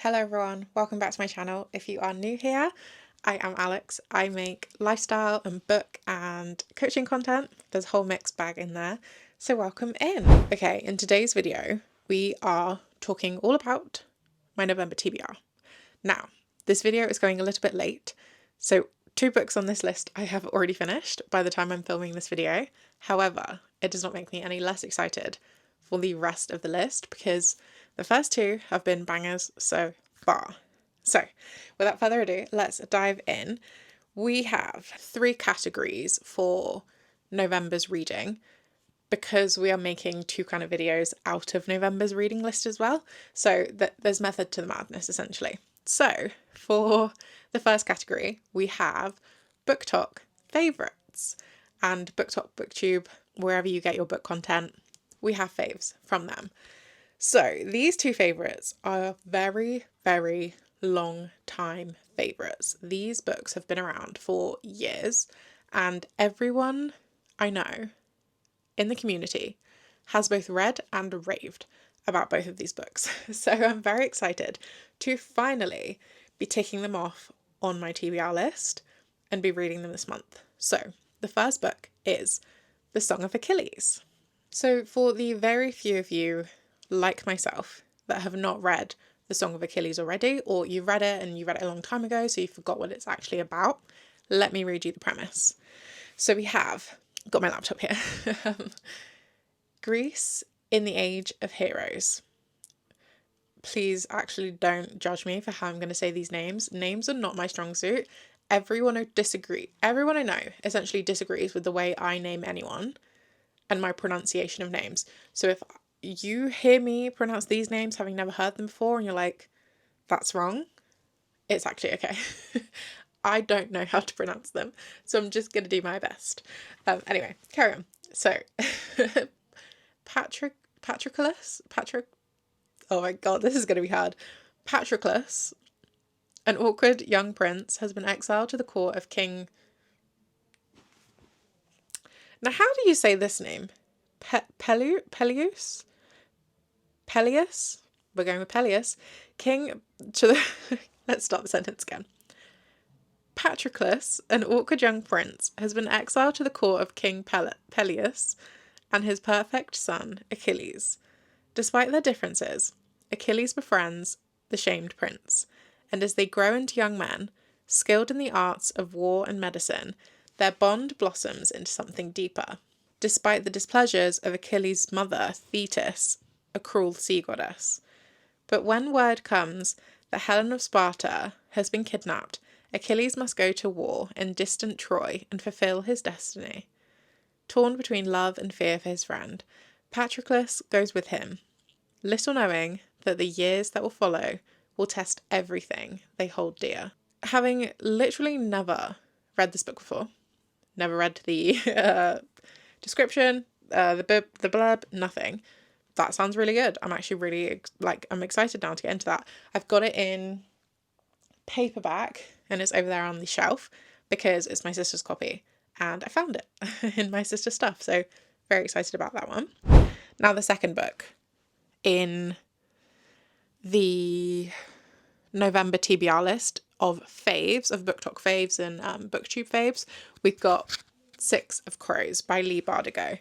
Hello everyone, welcome back to my channel. If you are new here, I am Alex. I make lifestyle and book and coaching content. There's a whole mixed bag in there, so welcome in. Okay, in today's video, we are talking all about my November TBR. Now, this video is going a little bit late, so 2 books on this list I have already finished by the time I'm filming this video. However, it does not make me any less excited for the rest of the list because the first 2 have been bangers so far. So, without further ado, let's dive in. We have 3 categories for November's reading because we are making 2 kind of videos out of November's reading list as well. So there's method to the madness essentially. So for the first category, we have Book Talk favourites and Book Talk, booktube, wherever you get your book content, we have faves from them. So these 2 favourites are very, very long time favourites. These books have been around for years and everyone I know in the community has both read and raved about both of these books. So I'm very excited to finally be ticking them off on my TBR list and be reading them this month. So the first book is The Song of Achilles. So for the very few of you like myself that have not read The Song of Achilles already, or you read it and you read it a long time ago so you forgot what it's actually about, let me read you the premise. So we have, got my laptop here, Greece in the Age of Heroes. Please actually don't judge me for how I'm going to say these names. Names are not my strong suit. Everyone I know essentially disagrees with the way I name anyone and my pronunciation of names. So if you hear me pronounce these names having never heard them before and you're like, that's wrong, it's actually okay. I don't know how to pronounce them, so I'm just going to do my best. Anyway, carry on. So, Patroclus, oh my god, this is going to be hard. Patroclus, an awkward young prince, has been exiled to the court of King... Now, how do you say this name? Peleus? We're going with Peleus. King to the... Let's start the sentence again. Patroclus, an awkward young prince, has been exiled to the court of King Peleus and his perfect son, Achilles. Despite their differences, Achilles befriends the shamed prince, and as they grow into young men, skilled in the arts of war and medicine, their bond blossoms into something deeper. Despite the displeasures of Achilles' mother, Thetis, a cruel sea goddess. But when word comes that Helen of Sparta has been kidnapped, Achilles must go to war in distant Troy and fulfill his destiny. Torn between love and fear for his friend, Patroclus goes with him, little knowing that the years that will follow will test everything they hold dear. Having literally never read this book before, never read the description, the blurb, nothing. That sounds really good. I'm actually really, I'm excited now to get into that. I've got it in paperback and it's over there on the shelf because it's my sister's copy and I found it in my sister's stuff. So very excited about that one. Now the second book in the November TBR list of faves, of Book Talk faves and booktube faves, we've got 6 of Crows by Leigh Bardugo.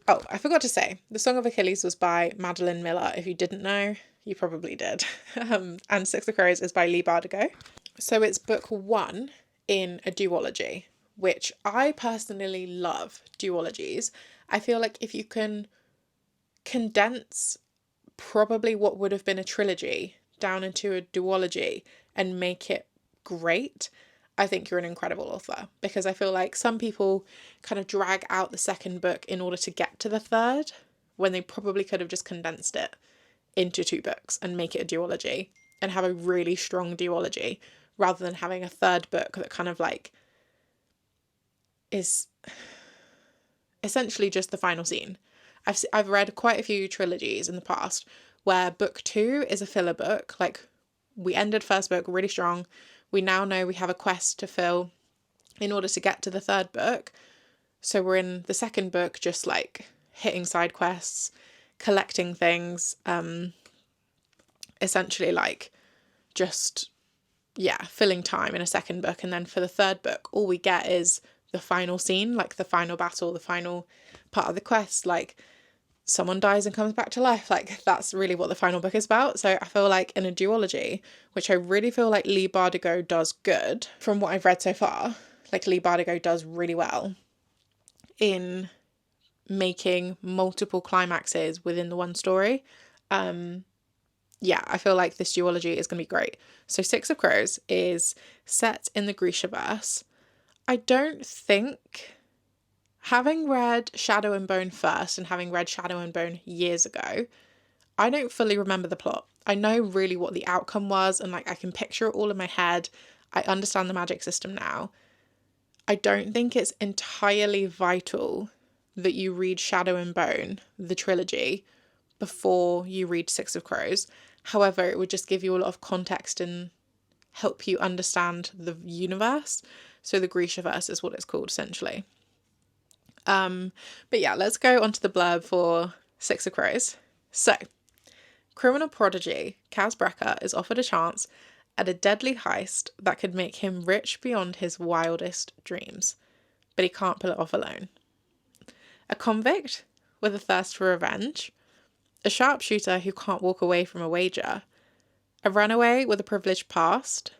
Oh, I forgot to say, The Song of Achilles was by Madeline Miller. If you didn't know, you probably did. And 6 of Crows is by Leigh Bardugo. So it's book 1 in a duology, which I personally love duologies. I feel like if you can condense probably what would have been a trilogy down into a duology and make it great, I think you're an incredible author, because I feel like some people kind of drag out the second book in order to get to the third when they probably could have just condensed it into 2 books and make it a duology and have a really strong duology rather than having a third book that kind of like is essentially just the final scene. I've read quite a few trilogies in the past where book 2 is a filler book. Like, we ended first book really strong. We now know we have a quest to fill in order to get to the third book. So we're in the second book just like hitting side quests, collecting things, essentially like just, yeah, filling time in a second book. And then for the third book, all we get is the final scene, like the final battle, the final part of the quest, like someone dies and comes back to life. Like that's really what the final book is about. So I feel like in a duology, which I really feel like Leigh Bardugo does good from what I've read so far, like Leigh Bardugo does really well in making multiple climaxes within the one story. Yeah, I feel like this duology is going to be great. So Six of Crows is set in the Grishaverse. I don't think, having read Shadow and Bone first and having read Shadow and Bone years ago, I don't fully remember the plot. I know really what the outcome was and like I can picture it all in my head. I understand the magic system now. I don't think it's entirely vital that you read Shadow and Bone, the trilogy, before you read Six of Crows. However, it would just give you a lot of context and help you understand the universe. So the Grishaverse is what it's called, essentially. But yeah, let's go on to the blurb for Six of Crows. So, criminal prodigy Kaz Brekker is offered a chance at a deadly heist that could make him rich beyond his wildest dreams, but he can't pull it off alone. A convict with a thirst for revenge, a sharpshooter who can't walk away from a wager, a runaway with a privileged past,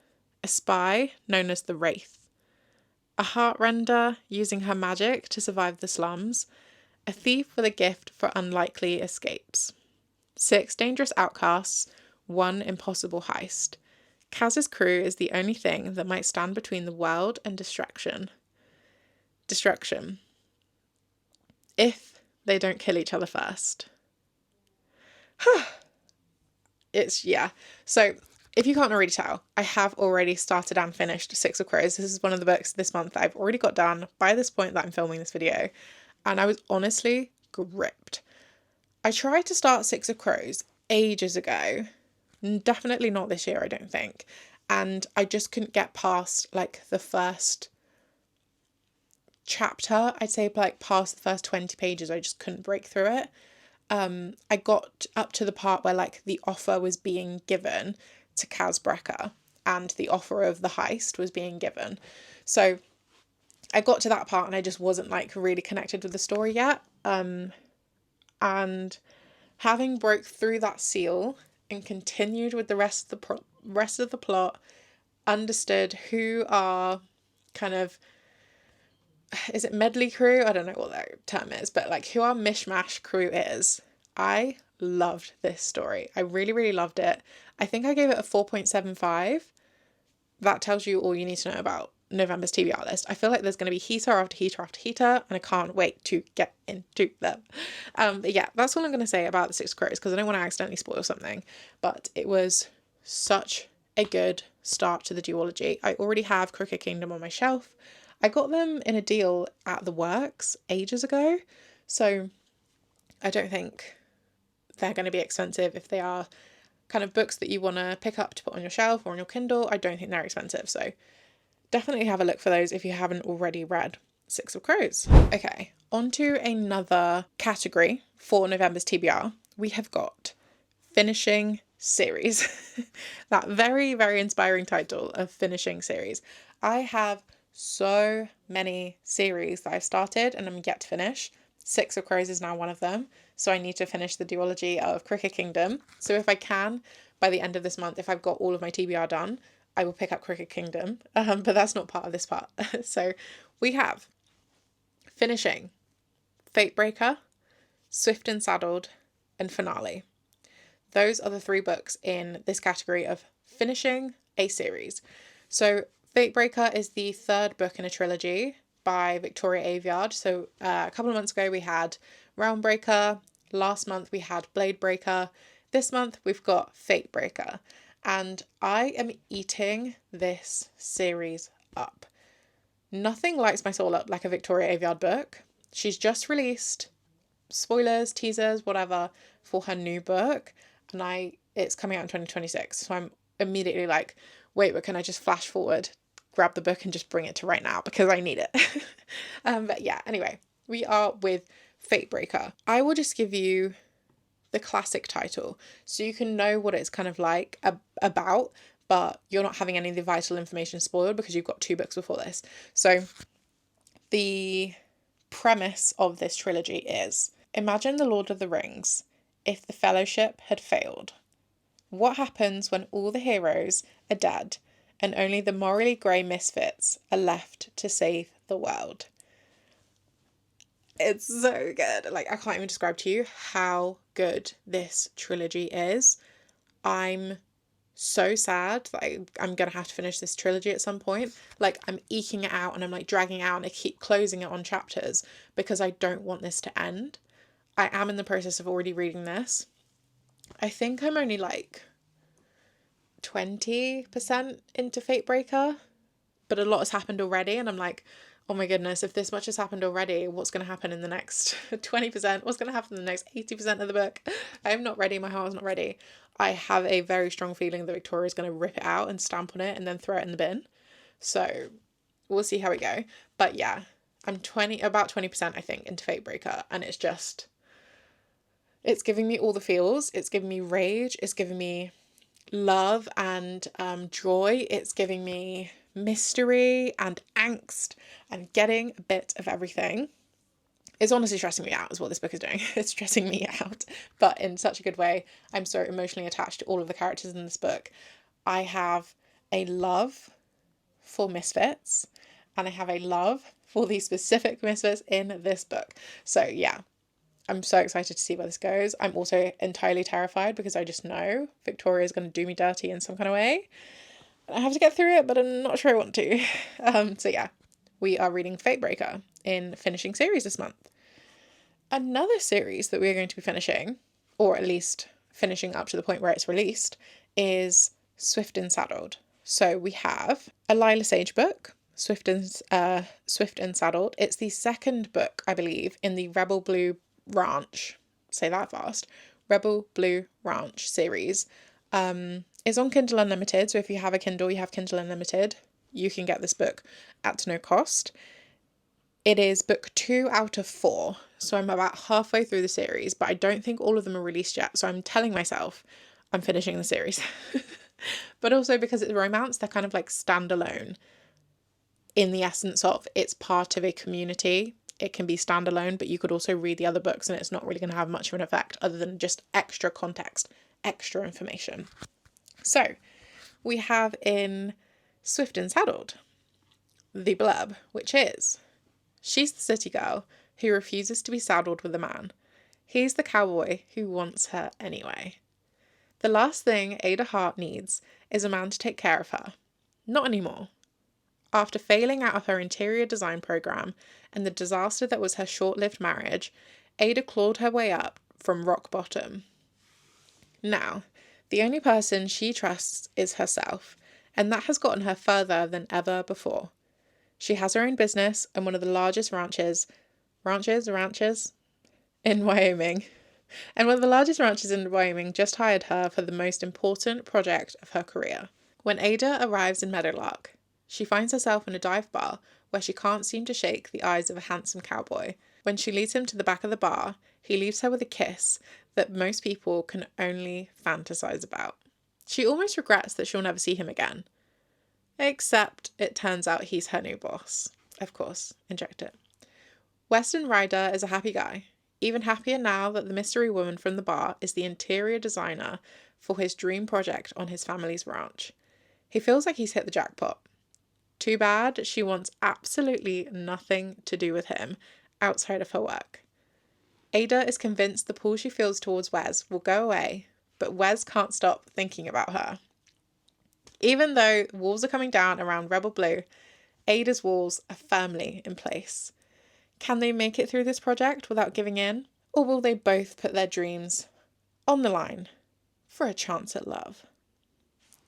a spy known as the Wraith, a heartrender using her magic to survive the slums, a thief with a gift for unlikely escapes. 6 dangerous outcasts, 1 impossible heist. Kaz's crew is the only thing that might stand between the world and destruction. If they don't kill each other first. Yeah. So if you can't already tell, I have already started and finished Six of Crows. This is one of the books this month that I've already got done by this point that I'm filming this video. And I was honestly gripped. I tried to start Six of Crows ages ago. Definitely not this year, I don't think. And I just couldn't get past like the first chapter. I'd say like past the first 20 pages. I just couldn't break through it. I got up to the part where like the offer was being given to Kaz Brekker and the offer of the heist was being given. So I got to that part and I just wasn't like really connected with the story yet. And having broke through that seal and continued with the rest of the plot, understood who are kind of, is it medley crew? I don't know what that term is, but like who our mishmash crew is. I loved this story. I really, really loved it. I think I gave it a 4.75. That tells you all you need to know about November's TBR list. I feel like there's going to be heater after heater after heater, and I can't wait to get into them. But yeah, that's all I'm going to say about the Six Crows, because I don't want to accidentally spoil something. But it was such a good start to the duology. I already have Crooked Kingdom on my shelf. I got them in a deal at the Works ages ago, so I don't think they're going to be expensive. If they are kind of books that you want to pick up to put on your shelf or on your Kindle, I don't think they're expensive, so definitely have a look for those if you haven't already read Six of Crows. Okay, on to another category for November's TBR. We have got finishing series. That very, very inspiring title of finishing series. I have so many series that I've started and I'm yet to finish. Six of Crows is now one of them. So I need to finish the duology of Crooked Kingdom. So if I can, by the end of this month, if I've got all of my TBR done, I will pick up Crooked Kingdom. But that's not part of this part. So we have finishing Fatebreaker, Swift and Saddled, and Finale. Those are the 3 books in this category of finishing a series. So Fatebreaker is the 3rd book in a trilogy by Victoria Aveyard. So a couple of months ago we had Realmbreaker. Last month we had Bladebreaker. This month we've got Fatebreaker. And I am eating this series up. Nothing lights my soul up like a Victoria Aveyard book. She's just released spoilers, teasers, whatever, for her new book. And it's coming out in 2026. So I'm immediately like, wait, but can I just flash forward, grab the book and just bring it to right now because I need it. But yeah, anyway, we are with Fatebreaker. I will just give you the classic title so you can know what it's kind of like about, but you're not having any of the vital information spoiled because you've got 2 books before this. So the premise of this trilogy is, imagine the Lord of the Rings if the Fellowship had failed. What happens when all the heroes are dead and only the morally grey misfits are left to save the world? It's so good. Like, I can't even describe to you how good this trilogy is. I'm so sad that I'm gonna have to finish this trilogy at some point. Like, I'm eking it out and I'm like dragging it out and I keep closing it on chapters because I don't want this to end. I am in the process of already reading this. I think I'm only like 20% into Fatebreaker, but a lot has happened already and I'm like, oh my goodness, if this much has happened already, what's going to happen in the next 20%? What's going to happen in the next 80% of the book? I am not ready. My heart is not ready. I have a very strong feeling that Victoria is going to rip it out and stamp on it and then throw it in the bin. So we'll see how we go. But yeah, I'm about 20%, I think, into Fatebreaker. And it's giving me all the feels. It's giving me rage. It's giving me love and joy. It's giving me mystery and angst and getting a bit of everything. It's honestly stressing me out is what this book is doing. It's stressing me out, but in such a good way. I'm so emotionally attached to all of the characters in this book. I have a love for misfits and I have a love for the specific misfits in this book. So yeah, I'm so excited to see where this goes. I'm also entirely terrified because I just know Victoria is going to do me dirty in some kind of way. I have to get through it, but I'm not sure I want to. So yeah, we are reading Fatebreaker in finishing series this month. Another series that we are going to be finishing, or at least finishing up to the point where it's released, is Swift and Saddled. So we have a Lila Sage book, Swift and Saddled. It's the second book, I believe, in the Rebel Blue Ranch. Say that fast. Rebel Blue Ranch series. It's on Kindle Unlimited, so if you have a Kindle, you have Kindle Unlimited, you can get this book at no cost. It is book 2 out of 4, so I'm about halfway through the series, but I don't think all of them are released yet, so I'm telling myself I'm finishing the series. But also because it's romance, they're kind of like standalone in the essence of it's part of a community. It can be standalone, but you could also read the other books and it's not really going to have much of an effect other than just extra context, extra information. So we have in Swift and Saddled the blurb, which is, she's the city girl who refuses to be saddled with a man. He's the cowboy who wants her anyway. The last thing Ada Hart needs is a man to take care of her. Not anymore. After failing out of her interior design program and the disaster that was her short-lived marriage, Ada clawed her way up from rock bottom. Now, the only person she trusts is herself, and that has gotten her further than ever before. She has her own business and one of the largest ranches in Wyoming. And one of the largest ranches in Wyoming just hired her for the most important project of her career. When Ada arrives in Meadowlark, she finds herself in a dive bar where she can't seem to shake the eyes of a handsome cowboy. When she leads him to the back of the bar, he leaves her with a kiss that most people can only fantasize about. She almost regrets that she'll never see him again. Except it turns out he's her new boss. Of course, inject it. Weston Ryder is a happy guy, even happier now that the mystery woman from the bar is the interior designer for his dream project on his family's ranch. He feels like he's hit the jackpot. Too bad she wants absolutely nothing to do with him outside of her work. Ada is convinced the pull she feels towards Wes will go away, but Wes can't stop thinking about her. Even though walls are coming down around Rebel Blue, Ada's walls are firmly in place. Can they make it through this project without giving in? Or will they both put their dreams on the line for a chance at love?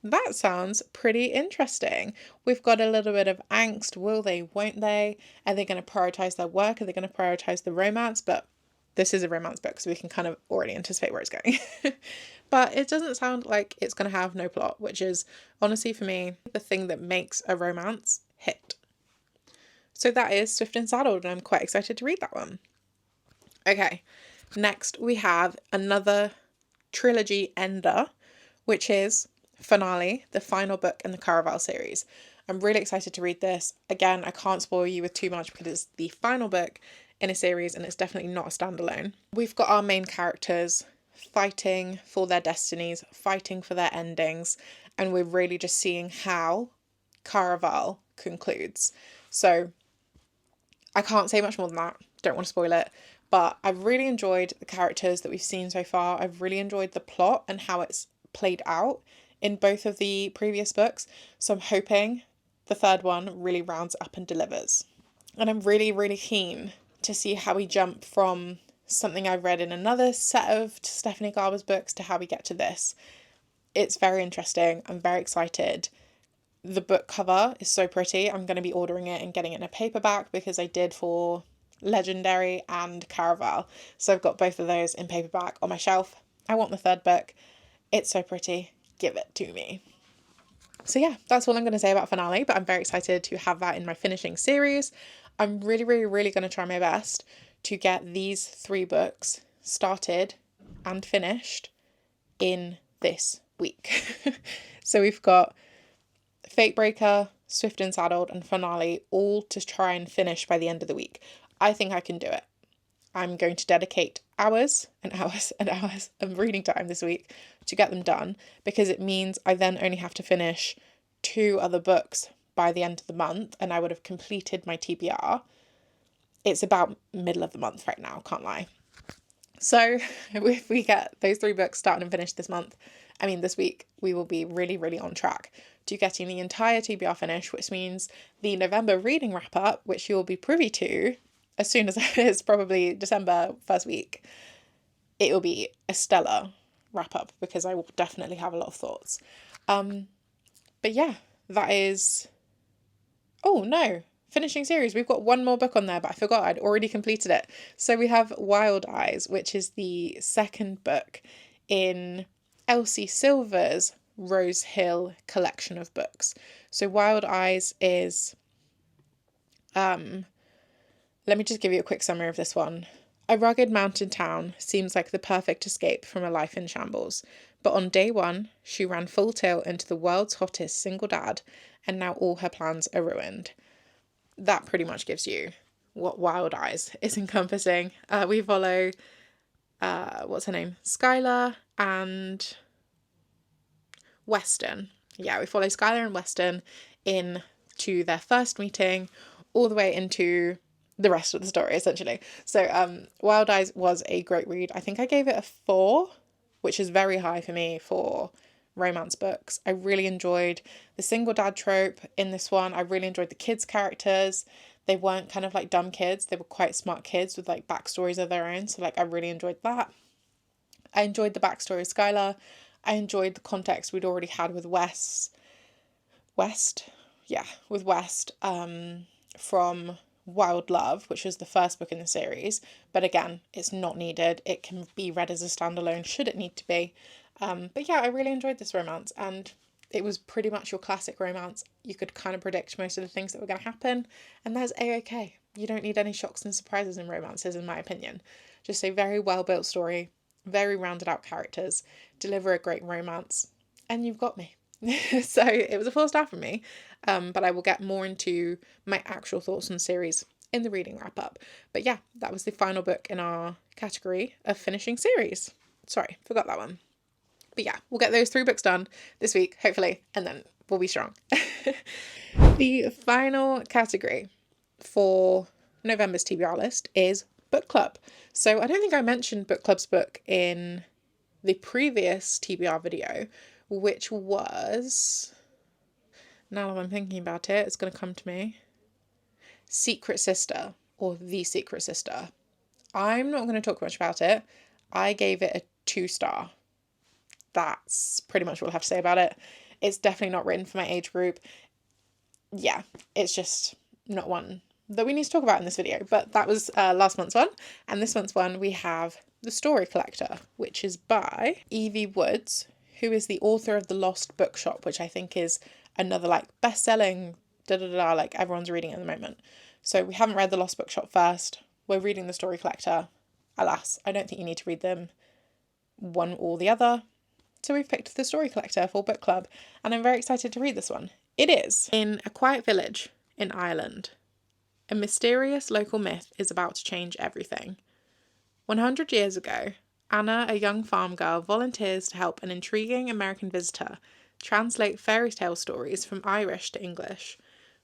That sounds pretty interesting. We've got a little bit of angst. Will they, won't they? Are they going to prioritise their work? Are they going to prioritise the romance? But this is a romance book, so we can kind of already anticipate where it's going. But it doesn't sound like it's going to have no plot, which is honestly for me the thing that makes a romance hit. So that is Swift and Saddled, and I'm quite excited to read that one. Okay, next we have another trilogy ender, which is finale, the final book in the Caraval series. I'm really excited to read this. Again, I can't spoil you with too much because it's the final book in a series and it's definitely not a standalone. We've got our main characters fighting for their destinies, fighting for their endings, and we're really just seeing how Caraval concludes. So I can't say much more than that. Don't want to spoil it. But I've really enjoyed the characters that we've seen so far. I've really enjoyed the plot and how it's played out in both of the previous books. So I'm hoping the third one really rounds up and delivers. And I'm really, really keen to see how we jump from something I've read in another set of Stephanie Garber's books to how we get to this. It's very interesting. I'm very excited. The book cover is so pretty. I'm going to be ordering it and getting it in a paperback because I did for Legendary and Caraval. So I've got both of those in paperback on my shelf. I want the third book. It's so pretty. Give it to me. So yeah, that's all I'm going to say about finale, but I'm very excited to have that in my finishing series. I'm really, really, really going to try my best to get these 3 books started and finished in this week. So we've got Fate Breaker, Swift and Saddled, and Finale all to try and finish by the end of the week. I think I can do it. I'm going to dedicate hours and hours and hours of reading time this week to get them done, because it means I then only have to finish 2 other books by the end of the month and I would have completed my TBR. It's about middle of the month right now, can't lie. So if we get those 3 books started and finished this week, we will be really, really on track to getting the entire TBR finished, which means the November reading wrap up, which you'll be privy to as soon as it's probably December first week, it will be a stellar wrap up because I will definitely have a lot of thoughts. But yeah, that is, oh no, finishing series. We've got 1 more book on there, but I forgot I'd already completed it. So we have Wild Eyes, which is the second book in Elsie Silver's Rose Hill collection of books. So Wild Eyes is, let me just give you a quick summary of this one. A rugged mountain town seems like the perfect escape from a life in shambles. But on day 1, she ran full tilt into the world's hottest single dad, and now all her plans are ruined. That pretty much gives you what Wild Eyes is encompassing. We follow, what's her name? Skylar and Weston. Yeah, we follow Skylar and Weston into their first meeting, all the way into the rest of the story, essentially. So Wild Eyes was a great read. I think I gave it a 4, which is very high for me for romance books. I really enjoyed the single dad trope in this one. I really enjoyed the kids' characters. They weren't kind of like dumb kids. They were quite smart kids with like backstories of their own. So like I really enjoyed that. I enjoyed the backstory of Skylar. I enjoyed the context we'd already had with West, from Wild Love, which was the first book in the series. But again, it's not needed. It can be read as a standalone should it need to be. But yeah, I really enjoyed this romance, and it was pretty much your classic romance. You could kind of predict most of the things that were going to happen, and that's a-okay. You don't need any shocks and surprises in romances, in my opinion. Just a very well-built story, very rounded out characters, deliver a great romance, and you've got me. So it was a 4-star from me, but I will get more into my actual thoughts on the series in the reading wrap up. But yeah, that was the final book in our category of finishing series. Sorry, forgot that one. But yeah, we'll get those 3 books done this week, hopefully, and then we'll be strong. The final category for November's TBR list is book club. So I don't think I mentioned book club's book in the previous TBR video, which was, now that I'm thinking about it, it's going to come to me, Secret Sister, or The Secret Sister. I'm not going to talk much about it. I gave it a 2-star. That's pretty much what I have to say about it. It's definitely not written for my age group. Yeah, it's just not one that we need to talk about in this video. But that was last month's one. And this month's one, we have The Story Collector, which is by Evie Woods, who is the author of The Lost Bookshop, which I think is another like best-selling like everyone's reading at the moment. So we haven't read The Lost Bookshop first. We're reading The Story Collector. Alas, I don't think you need to read them one or the other. So we've picked The Story Collector for book club, and I'm very excited to read this one. It is in a quiet village in Ireland. A mysterious local myth is about to change everything. 100 years ago, Anna, a young farm girl, volunteers to help an intriguing American visitor translate fairy tale stories from Irish to English.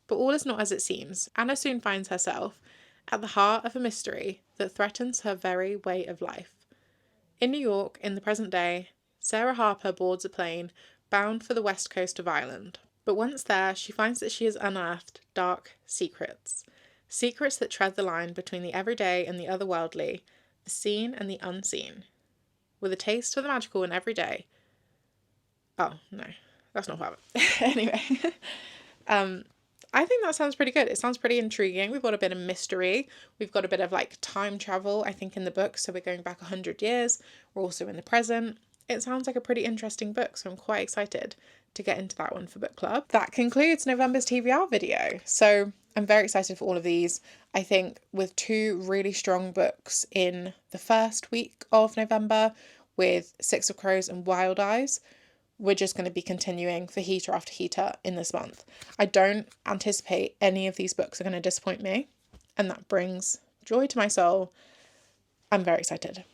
But all is not as it seems. Anna soon finds herself at the heart of a mystery that threatens her very way of life. In New York, in the present day, Sarah Harper boards a plane bound for the west coast of Ireland. But once there, she finds that she has unearthed dark secrets. Secrets that tread the line between the everyday and the otherworldly, the seen and the unseen. With a taste for the magical in every day. Oh, no, that's not part of it. Anyway, I think that sounds pretty good. It sounds pretty intriguing. We've got a bit of mystery. We've got a bit of like time travel, I think, in the book. So we're going back 100 years. We're also in the present. It sounds like a pretty interesting book. So I'm quite excited to get into that one for book club. That concludes November's TBR video. So I'm very excited for all of these. I think with two really strong books in the first week of November with Six of Crows and Wild Eyes, we're just going to be continuing for heater after heater in this month. I don't anticipate any of these books are going to disappoint me, and that brings joy to my soul. I'm very excited.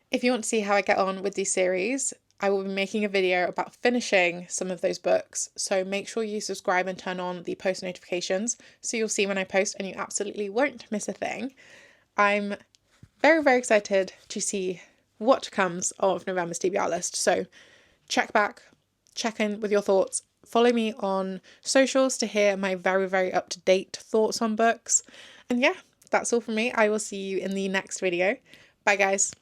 If you want to see how I get on with these series, I will be making a video about finishing some of those books, so make sure you subscribe and turn on the post notifications so you'll see when I post and you absolutely won't miss a thing. I'm very, very excited to see what comes of November's TBR list, so check back, check in with your thoughts, follow me on socials to hear my very, very up-to-date thoughts on books, and yeah, that's all from me. I will see you in the next video. Bye guys.